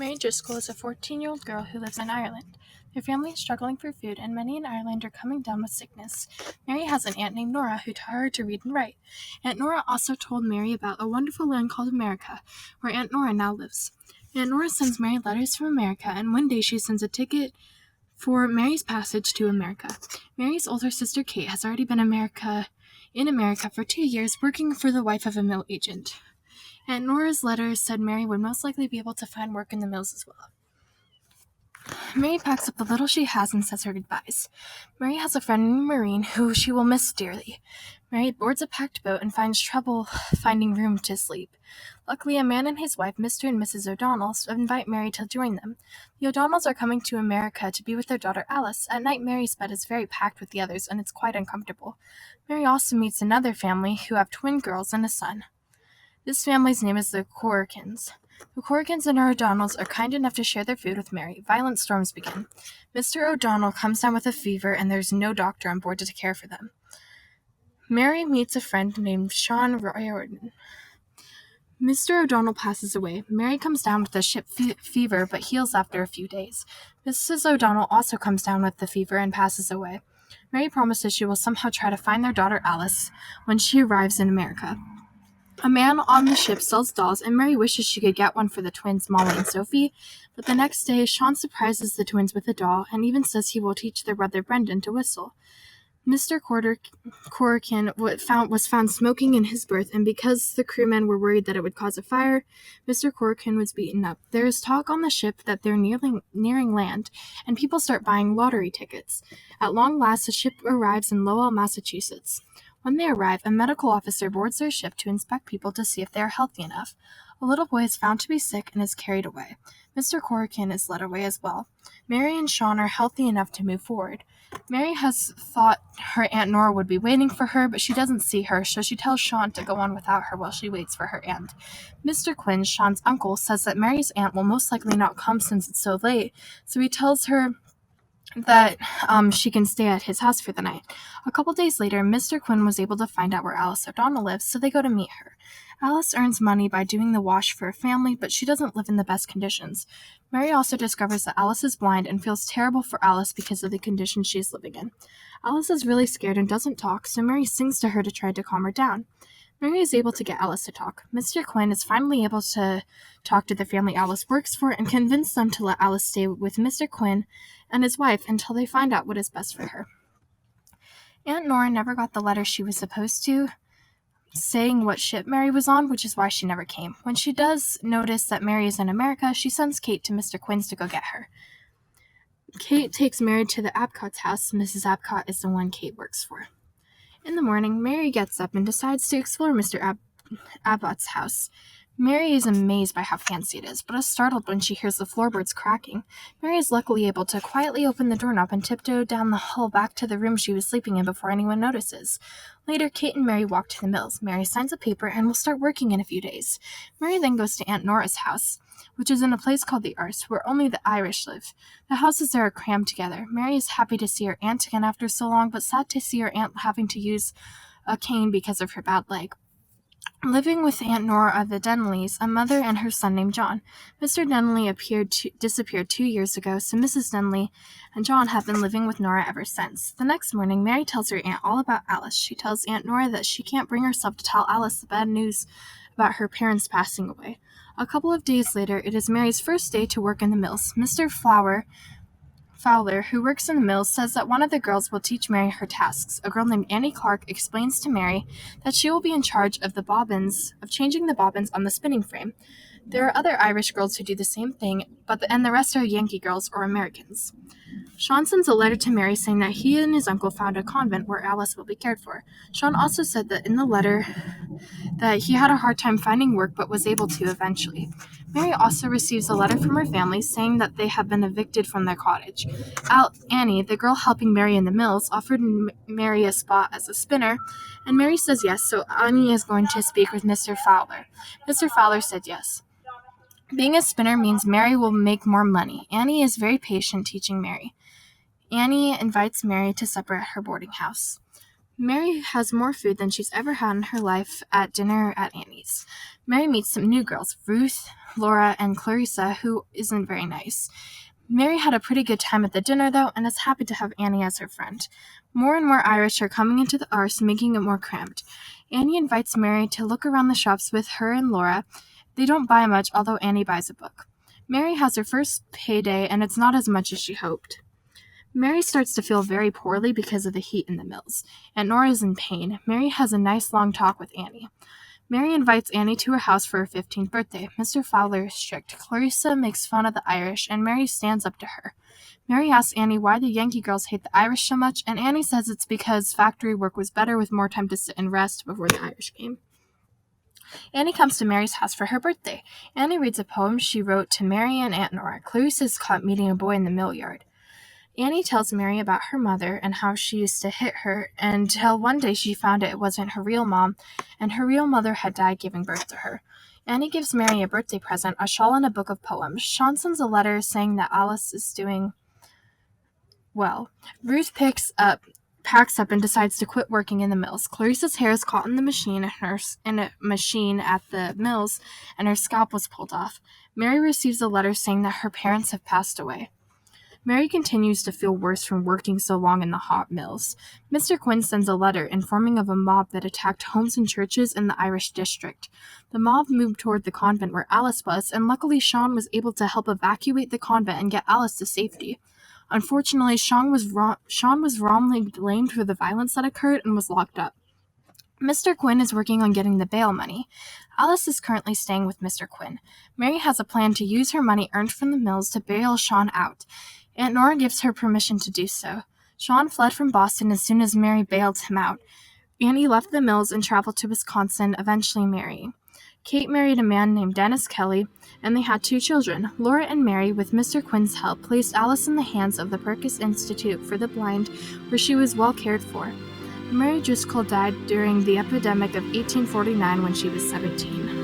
Mary Driscoll is a 14-year-old girl who lives in Ireland. Their family is struggling for food, and many in Ireland are coming down with sickness. Mary has an aunt named Nora who taught her to read and write. Aunt Nora also told Mary about a wonderful land called America, where Aunt Nora now lives. Aunt Nora sends Mary letters from America, and one day she sends a ticket for Mary's passage to America. Mary's older sister Kate has already been in America for 2 years, working for the wife of a mill agent. Aunt Nora's letter said Mary would most likely be able to find work in the mills as well. Mary packs up the little she has and says her goodbyes. Mary has a friend named Maureen who she will miss dearly. Mary boards a packed boat and finds trouble finding room to sleep. Luckily, a man and his wife, Mr. and Mrs. O'Donnell, invite Mary to join them. The O'Donnells are coming to America to be with their daughter Alice. At night, Mary's bed is very packed with the others, and it's quite uncomfortable. Mary also meets another family who have twin girls and a son. This family's name is the Corricans. The Corricans and O'Donnells are kind enough to share their food with Mary. Violent storms begin. Mr. O'Donnell comes down with a fever, and there's no doctor on board to care for them. Mary meets a friend named Sean Riordan. Mr. O'Donnell passes away. Mary comes down with a ship fever, but heals after a few days. Mrs. O'Donnell also comes down with the fever and passes away. Mary promises she will somehow try to find their daughter Alice when she arrives in America. A man on the ship sells dolls, and Mary wishes she could get one for the twins, Molly and Sophie, but the next day, Sean surprises the twins with a doll, and even says he will teach their brother Brendan to whistle. Mr. Corrican was found smoking in his berth, and because the crewmen were worried that it would cause a fire, Mr. Corrican was beaten up. There is talk on the ship that they're nearing land, and people start buying lottery tickets. At long last, the ship arrives in Lowell, Massachusetts. When they arrive, a medical officer boards their ship to inspect people to see if they are healthy enough. A little boy is found to be sick and is carried away. Mr. Corrican is led away as well. Mary and Sean are healthy enough to move forward. Mary has thought her Aunt Nora would be waiting for her, but she doesn't see her, so she tells Sean to go on without her while she waits for her aunt. Mr. Quinn, Sean's uncle, says that Mary's aunt will most likely not come since it's so late, so he tells her that she can stay at his house for the night. A couple days later, Mr. Quinn was able to find out where Alice O'Donnell lives, so they go to meet her. Alice earns money by doing the wash for a family, but she doesn't live in the best conditions. Mary also discovers that Alice is blind and feels terrible for Alice because of the conditions she is living in. Alice is really scared and doesn't talk, so Mary sings to her to try to calm her down. Mary is able to get Alice to talk. Mr. Quinn is finally able to talk to the family Alice works for and convince them to let Alice stay with Mr. Quinn and his wife until they find out what is best for her. Aunt Nora never got the letter she was supposed to, saying what ship Mary was on, which is why she never came. When she does notice that Mary is in America, she sends Kate to Mr. Quinn's to go get her. Kate takes Mary to the Apcott's house. Mrs. Apcott is the one Kate works for. In the morning, Mary gets up and decides to explore Mr. Abbott's house. Mary is amazed by how fancy it is, but is startled when she hears the floorboards cracking. Mary is luckily able to quietly open the doorknob and tiptoe down the hall back to the room she was sleeping in before anyone notices. Later, Kate and Mary walk to the mills. Mary signs a paper and will start working in a few days. Mary then goes to Aunt Nora's house, which is in a place called the Arse, where only the Irish live. The houses there are crammed together. Mary is happy to see her aunt again after so long, but sad to see her aunt having to use a cane because of her bad leg. Living with Aunt Nora are the Denleys, a mother and her son named John. Mr. Denley disappeared 2 years ago, so Mrs. Denley and John have been living with Nora ever since. The next morning, Mary tells her aunt all about Alice. She tells Aunt Nora that she can't bring herself to tell Alice the bad news about her parents passing away. A couple of days later, it is Mary's first day to work in the mills. Mr. Fowler, who works in the mills, says that one of the girls will teach Mary her tasks. A girl named Annie Clark explains to Mary that she will be in charge of changing the bobbins on the spinning frame. There are other Irish girls who do the same thing, and the rest are Yankee girls or Americans. Sean sends a letter to Mary saying that he and his uncle found a convent where Alice will be cared for. Sean also said that in the letter that he had a hard time finding work but was able to eventually. Mary also receives a letter from her family saying that they have been evicted from their cottage. Annie, the girl helping Mary in the mills, offered Mary a spot as a spinner, and Mary says yes, so Annie is going to speak with Mr. Fowler. Mr. Fowler said yes. Being a spinner means Mary will make more money. Annie is very patient teaching Mary. Annie invites Mary to supper at her boarding house. Mary has more food than she's ever had in her life at dinner at Annie's. Mary meets some new girls, Ruth, Laura, and Clarissa, who isn't very nice. Mary had a pretty good time at the dinner, though, and is happy to have Annie as her friend. More and more Irish are coming into the arse, making it more cramped. Annie invites Mary to look around the shops with her and Laura. They don't buy much, although Annie buys a book. Mary has her first payday, and it's not as much as she hoped. Mary starts to feel very poorly because of the heat in the mills. Aunt Nora is in pain. Mary has a nice long talk with Annie. Mary invites Annie to her house for her 15th birthday. Mr. Fowler is strict. Clarissa makes fun of the Irish, and Mary stands up to her. Mary asks Annie why the Yankee girls hate the Irish so much, and Annie says it's because factory work was better with more time to sit and rest before the Irish came. Annie comes to Mary's house for her birthday. Annie reads a poem she wrote to Mary and Aunt Nora. Clarissa is caught meeting a boy in the mill yard. Annie tells Mary about her mother and how she used to hit her until one day she found it wasn't her real mom, and her real mother had died giving birth to her. Annie gives Mary a birthday present, a shawl and a book of poems. Sean sends a letter saying that Alice is doing well. Ruth packs up and decides to quit working in the mills. Clarissa's hair is caught in a machine at the mills, and her scalp was pulled off. Mary receives a letter saying that her parents have passed away. Mary continues to feel worse from working so long in the hot mills. Mr. Quinn sends a letter informing of a mob that attacked homes and churches in the Irish district. The mob moved toward the convent where Alice was, and luckily Sean was able to help evacuate the convent and get Alice to safety. Unfortunately, Sean was wrongly blamed for the violence that occurred and was locked up. Mr. Quinn is working on getting the bail money. Alice is currently staying with Mr. Quinn. Mary has a plan to use her money earned from the mills to bail Sean out. Aunt Nora gives her permission to do so. Sean fled from Boston as soon as Mary bailed him out. Annie left the mills and traveled to Wisconsin, eventually marrying. Kate married a man named Dennis Kelly, and they had 2 children. Laura and Mary, with Mr. Quinn's help, placed Alice in the hands of the Perkins Institute for the Blind, where she was well cared for. Mary Driscoll died during the epidemic of 1849 when she was 17.